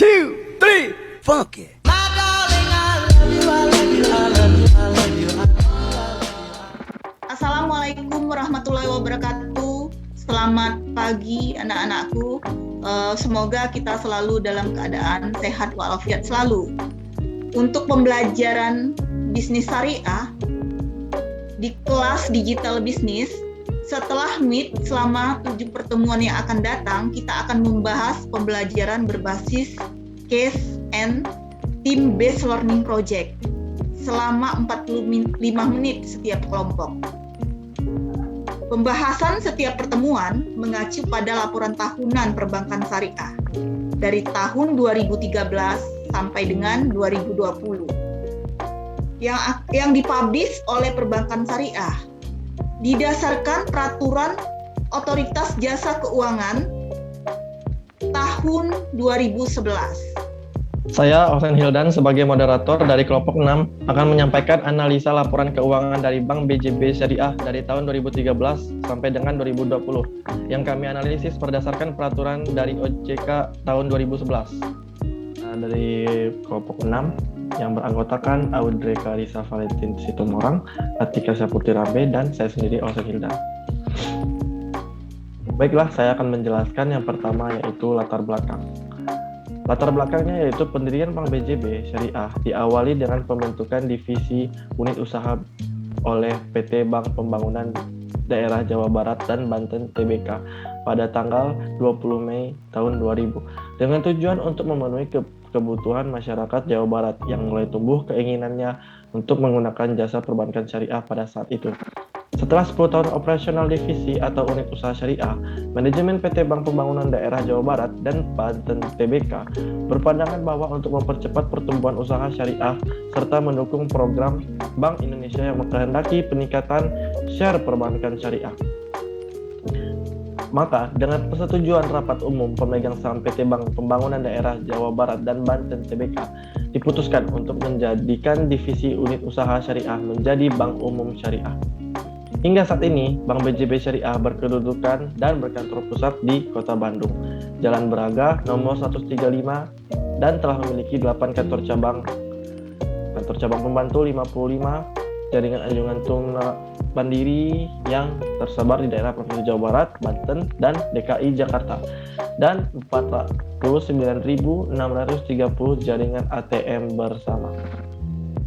2, 3, funk it. Assalamualaikum warahmatullahi wabarakatuh. Selamat pagi anak-anakku. Semoga kita selalu dalam keadaan sehat walafiat selalu. Untuk pembelajaran bisnis syariah di kelas digital bisnis, setelah Meet selama 7 pertemuan yang akan datang, kita akan membahas pembelajaran berbasis case and team-based learning project selama 45 menit setiap kelompok. Pembahasan setiap pertemuan mengacu pada laporan tahunan perbankan syariah dari tahun 2013 sampai dengan 2020 yang dipublish oleh perbankan syariah didasarkan peraturan Otoritas Jasa Keuangan tahun 2011. Saya Osen Hildan sebagai moderator dari kelompok 6 akan menyampaikan analisa laporan keuangan dari Bank BJB Syariah dari tahun 2013 sampai dengan 2020 yang kami analisis berdasarkan peraturan dari OJK tahun 2011. Dari kelompok 6 yang beranggotakan Audrey Clarissa Valentin Situmorang, Atika Syafutri Rabe, dan saya sendiri Osen Hildan. Baiklah, saya akan menjelaskan yang pertama yaitu latar belakang. Latar belakangnya yaitu pendirian Bank BJB Syariah diawali dengan pembentukan divisi unit usaha oleh PT Bank Pembangunan Daerah Jawa Barat dan Banten TBK pada tanggal 20 Mei tahun 2000 dengan tujuan untuk memenuhi kebutuhan masyarakat Jawa Barat yang mulai tumbuh keinginannya untuk menggunakan jasa perbankan syariah pada saat itu. Setelah 10 tahun operasional divisi atau unit usaha syariah, manajemen PT Bank Pembangunan Daerah Jawa Barat dan Banten TBK berpandangan bahwa untuk mempercepat pertumbuhan usaha syariah serta mendukung program Bank Indonesia yang mengkehendaki peningkatan share perbankan syariah. Maka, dengan persetujuan rapat umum pemegang saham PT Bank Pembangunan Daerah Jawa Barat dan Banten TBK, diputuskan untuk menjadikan divisi unit usaha syariah menjadi Bank Umum Syariah. Hingga saat ini, Bank BJB Syariah berkedudukan dan berkantor pusat di Kota Bandung, Jalan Braga nomor 135, dan telah memiliki 8 kantor cabang pembantu 55, jaringan anjungan tunggal mandiri yang tersebar di daerah Provinsi Jawa Barat, Banten, dan DKI Jakarta, dan 49.630 jaringan ATM bersama.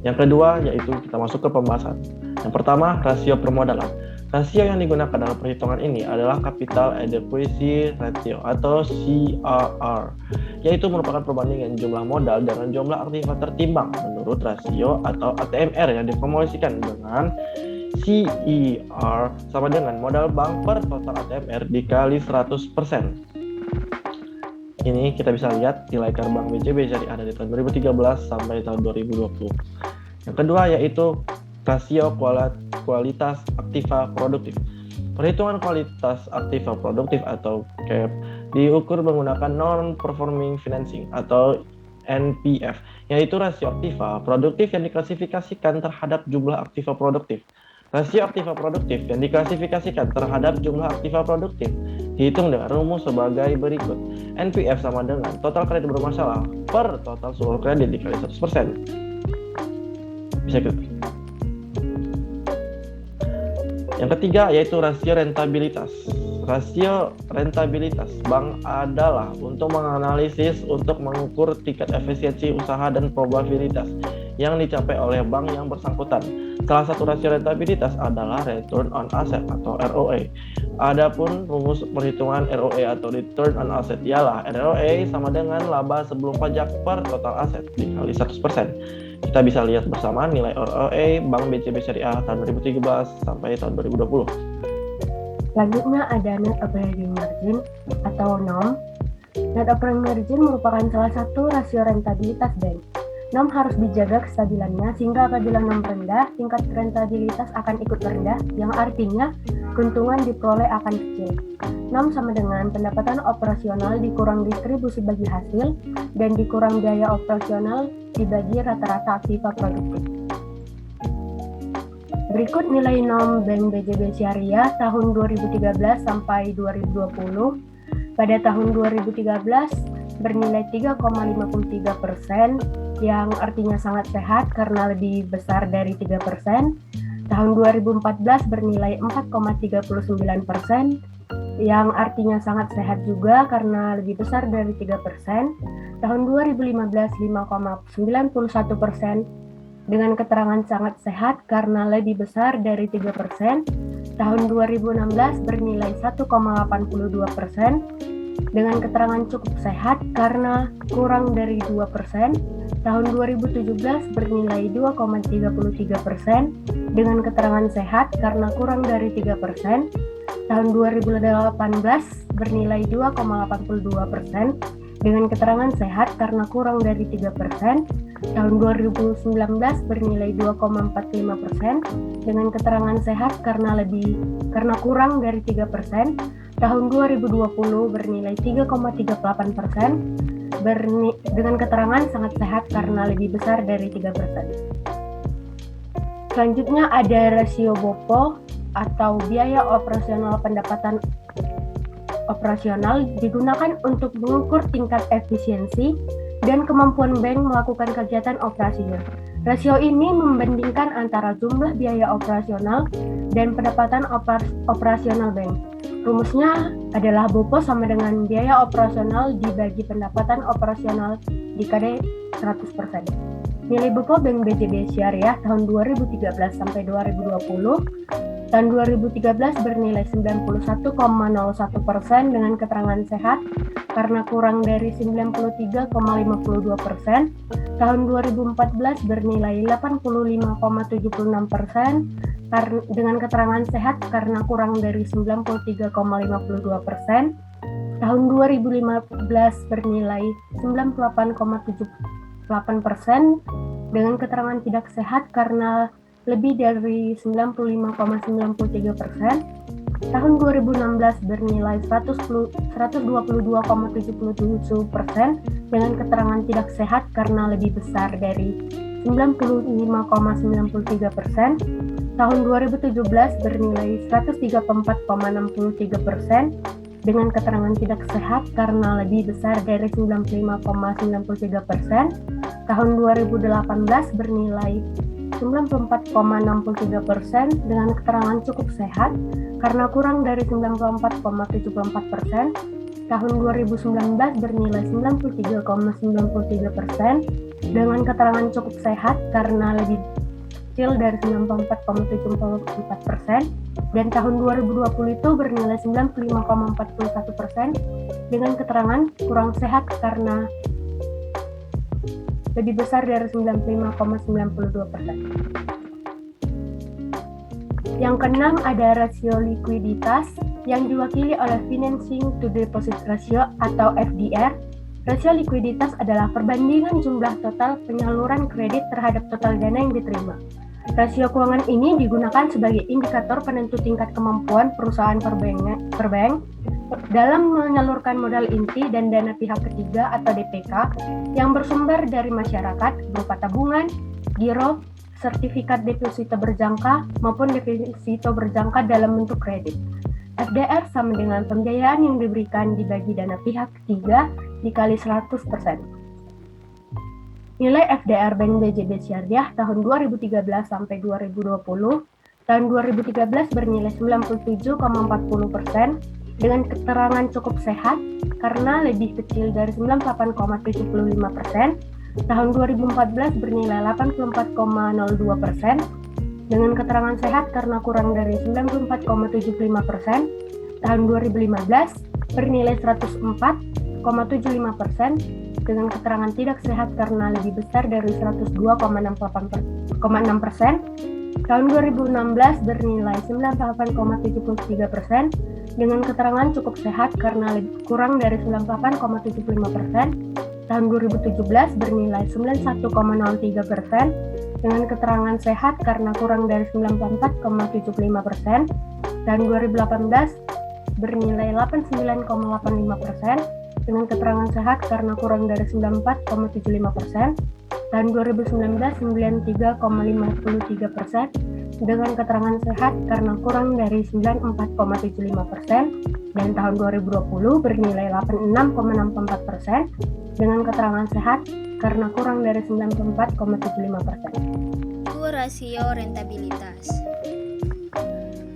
Yang kedua yaitu kita masuk ke pembahasan. Yang pertama, rasio permodalan. Rasio yang digunakan dalam perhitungan ini adalah Capital Adequacy Ratio atau CAR, yaitu merupakan perbandingan jumlah modal dengan jumlah aktiva tertimbang menurut rasio atau ATMR yang dipromosikan dengan CER sama dengan modal bank per total ATMR dikali 100%. Ini kita bisa lihat nilai KAR Bank BJB Syariah dari tahun 2013 sampai tahun 2020. Yang kedua yaitu rasio kualitas aktiva produktif. Perhitungan kualitas aktiva produktif atau CAP diukur menggunakan non-performing financing atau NPF, yaitu rasio aktiva produktif yang diklasifikasikan terhadap jumlah aktiva produktif. Rasio aktiva produktif yang diklasifikasikan terhadap jumlah aktiva produktif dihitung dengan rumus sebagai berikut. NPF sama dengan total kredit bermasalah per total seluruh kredit dikali 100%. Bisa gitu. Yang ketiga yaitu rasio rentabilitas. Rasio rentabilitas bank adalah untuk menganalisis untuk mengukur tingkat efisiensi usaha dan probabilitas yang dicapai oleh bank yang bersangkutan. Salah satu rasio rentabilitas adalah return on asset atau ROA. Adapun rumus perhitungan ROA atau return on asset ialah ROA sama dengan laba sebelum pajak per total aset dikali 100%. Kita bisa lihat bersama nilai ROA Bank BJB Syariah tahun 2013 sampai tahun 2020. Selanjutnya ada Net Operating Margin atau NOM. Net Operating Margin merupakan salah satu rasio rentabilitas bank. NOM harus dijaga kestabilannya sehingga apabila NOM rendah, tingkat rentabilitas akan ikut rendah, yang artinya keuntungan diperoleh akan kecil. NOM sama dengan pendapatan operasional dikurang distribusi bagi hasil dan dikurang biaya operasional dibagi rata-rata aktiva produktif. Berikut nilai NOM Bank BJB Syariah tahun 2013 sampai 2020. Pada tahun 2013, bernilai 3,53%, yang artinya sangat sehat karena lebih besar dari 3%. Tahun 2014 bernilai 4,39%, yang artinya sangat sehat juga karena lebih besar dari 3%. Tahun 2015 5,91% dengan keterangan sangat sehat karena lebih besar dari 3%. Tahun 2016 bernilai 1,82% dengan keterangan cukup sehat karena kurang dari 2%. Tahun 2017 bernilai 2,33% dengan keterangan sehat karena kurang dari 3%. Tahun 2018 bernilai 2,82% dengan keterangan sehat karena kurang dari 3%. Tahun 2019 bernilai 2,45% dengan keterangan sehat karena kurang dari 3%. Tahun 2020 bernilai 3,38% dengan keterangan sangat sehat karena lebih besar dari 3%. Selanjutnya ada rasio BOPO atau biaya operasional pendapatan operasional, digunakan untuk mengukur tingkat efisiensi dan kemampuan bank melakukan kegiatan operasinya. Rasio ini membandingkan antara jumlah biaya operasional dan pendapatan operasional bank. Rumusnya adalah BOPO sama dengan biaya operasional dibagi pendapatan operasional dikali 100%. Nilai BOPO Bank BJB Syariah tahun 2013 sampai 2020. Tahun 2013 bernilai 91,01% dengan keterangan sehat karena kurang dari 93,52%. Tahun 2014 bernilai 85,76% dengan keterangan sehat karena kurang dari 93,52%. Tahun 2015 bernilai 98,78% dengan keterangan tidak sehat karena lebih dari 95,93%. Tahun 2016 bernilai 122,77% dengan keterangan tidak sehat karena lebih besar dari 95,93%. Tahun 2017 bernilai 134,63% dengan keterangan tidak sehat karena lebih besar dari 95,93%. Tahun 2018 bernilai 94,63% dengan keterangan cukup sehat karena kurang dari 94,74%. Tahun 2019 bernilai 93,93% dengan keterangan cukup sehat karena lebih kecil dari 94,74%. Dan tahun 2020 itu bernilai 95,41% dengan keterangan kurang sehat karena lebih besar dari 95,92%. Yang keenam ada rasio likuiditas yang diwakili oleh Financing to Deposit Ratio atau FDR. Rasio likuiditas adalah perbandingan jumlah total penyaluran kredit terhadap total dana yang diterima. Rasio keuangan ini digunakan sebagai indikator penentu tingkat kemampuan perusahaan perbank dalam menyalurkan modal inti dan dana pihak ketiga atau DPK yang bersumber dari masyarakat berupa tabungan, giro, sertifikat deposito berjangka maupun deposito berjangka dalam bentuk kredit. FDR sama dengan pembiayaan yang diberikan dibagi dana pihak ketiga dikali 100%. Nilai FDR Bank BJB Syariah tahun 2013 sampai 2020. Tahun 2013 bernilai 97,40% dengan keterangan cukup sehat karena lebih kecil dari 98,75%. Tahun 2014 bernilai 84,02% dengan keterangan sehat karena kurang dari 94,75%. Tahun 2015 bernilai 104,75% dengan keterangan tidak sehat karena lebih besar dari 102,6%. Tahun 2016 bernilai 98,73% dengan keterangan cukup sehat karena kurang dari 98,75%. Tahun 2017 bernilai 91,03% dengan keterangan sehat karena kurang dari 94,75%. Tahun 2018 bernilai 89,85% dengan keterangan sehat karena kurang dari 94,75%. Tahun 2019 93,53% dengan keterangan sehat karena kurang dari 94,75%. dan tahun 2020 bernilai 86,64% dengan keterangan sehat karena kurang dari 94,75%. Rasio rentabilitas.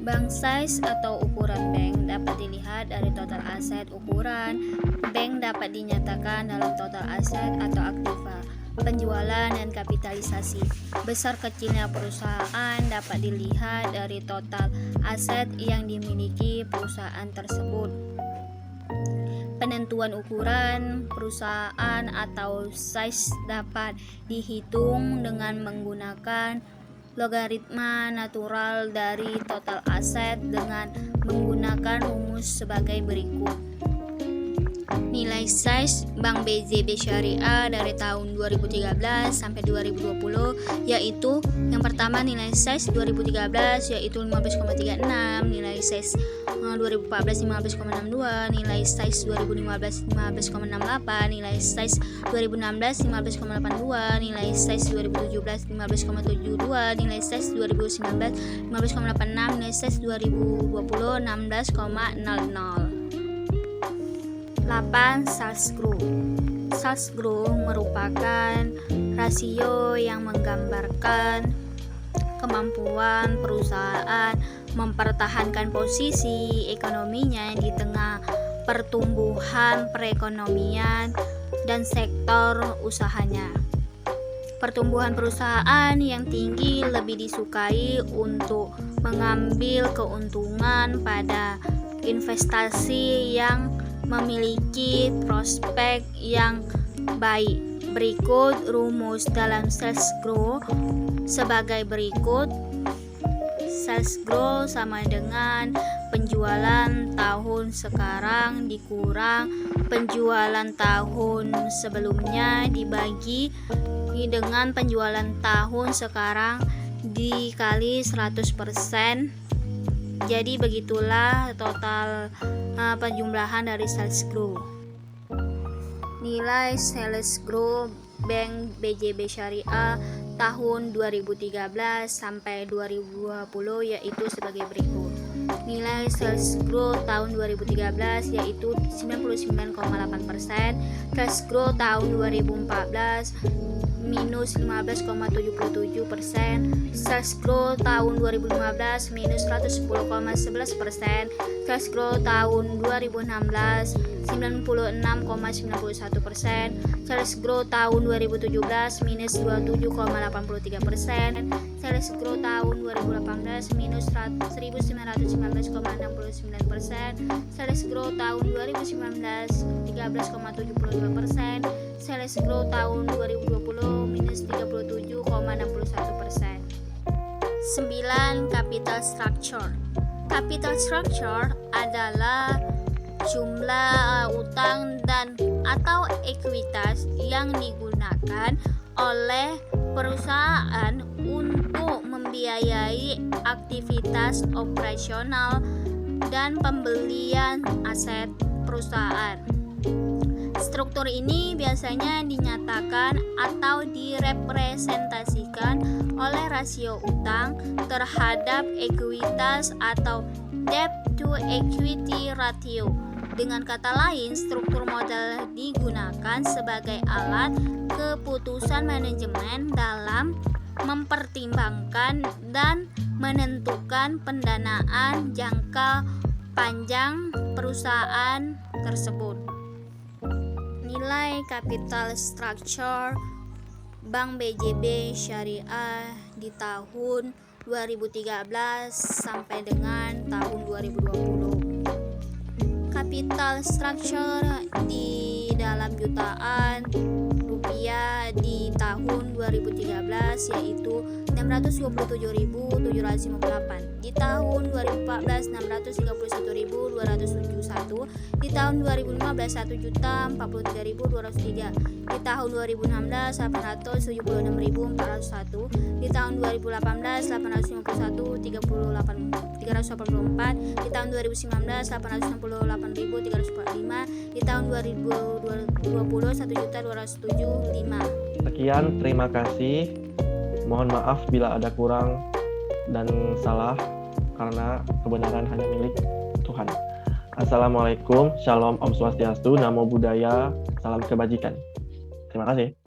Bank size atau ukuran bank dapat dilihat dari total aset. Ukuran bank dapat dinyatakan dalam total aset atau aktiva, penjualan dan kapitalisasi. Besar kecilnya perusahaan dapat dilihat dari total aset yang dimiliki perusahaan tersebut. Penentuan ukuran perusahaan atau size dapat dihitung dengan menggunakan logaritma natural dari total aset dengan menggunakan rumus sebagai berikut. Nilai size Bank BJB Syariah dari tahun 2013 sampai 2020 yaitu yang pertama nilai size 2013 yaitu 15,36, nilai size 2014 15,62, nilai size 2015 15,68, nilai size 2016 15,82, nilai size 2017 15,72, nilai size 2019 15,86, nilai size 2020 16,00. 8. Sales growth. Sales growth merupakan rasio yang menggambarkan kemampuan perusahaan mempertahankan posisi ekonominya di tengah pertumbuhan perekonomian dan sektor usahanya. Pertumbuhan perusahaan yang tinggi lebih disukai untuk mengambil keuntungan pada investasi yang memiliki prospek yang baik. Berikut rumus dalam sales growth sebagai berikut. Sales growth sama dengan penjualan tahun sekarang dikurang penjualan tahun sebelumnya dibagi dengan penjualan tahun sekarang dikali 100%. Jadi begitulah total penjumlahan dari sales growth. Nilai sales growth Bank BJB Syariah tahun 2013 sampai 2020 yaitu sebagai berikut. Nilai sales growth tahun 2013 yaitu 99,8%, sales growth tahun 2014 minus 15,77%, sales growth tahun 2015 minus 110,11%, sales growth tahun 2016 96,91%, sales growth tahun 2017 minus 27,83%, sales growth tahun 2018 minus 1919,69%, sales growth tahun 2019 13,75%, sales growth tahun 2020 minus 37,61%. 9. Capital structure. Capital structure adalah jumlah utang dan atau ekuitas yang digunakan oleh perusahaan untuk membiayai aktivitas operasional dan pembelian aset perusahaan. Struktur ini biasanya dinyatakan atau direpresentasikan oleh rasio utang terhadap ekuitas atau debt to equity ratio. Dengan kata lain, struktur modal digunakan sebagai alat keputusan manajemen dalam mempertimbangkan dan menentukan pendanaan jangka panjang perusahaan tersebut. Nilai capital structure Bank BJB Syariah di tahun 2013 sampai dengan tahun 2020. Capital structure di dalam jutaan rupiah di tahun 2013 yaitu 627.758, di tahun 2014 631.271, di tahun 2015 1.043.203, di tahun 2016 876.401, di tahun 2018 851.384, di tahun 2019 868.345, di tahun 2020 1.207.5. Sekian, terima kasih. Mohon maaf bila ada kurang dan salah karena kebenaran hanya milik Tuhan. Assalamualaikum, Shalom, Om Swastiastu, Namo Buddhaya, Salam Kebajikan. Terima kasih.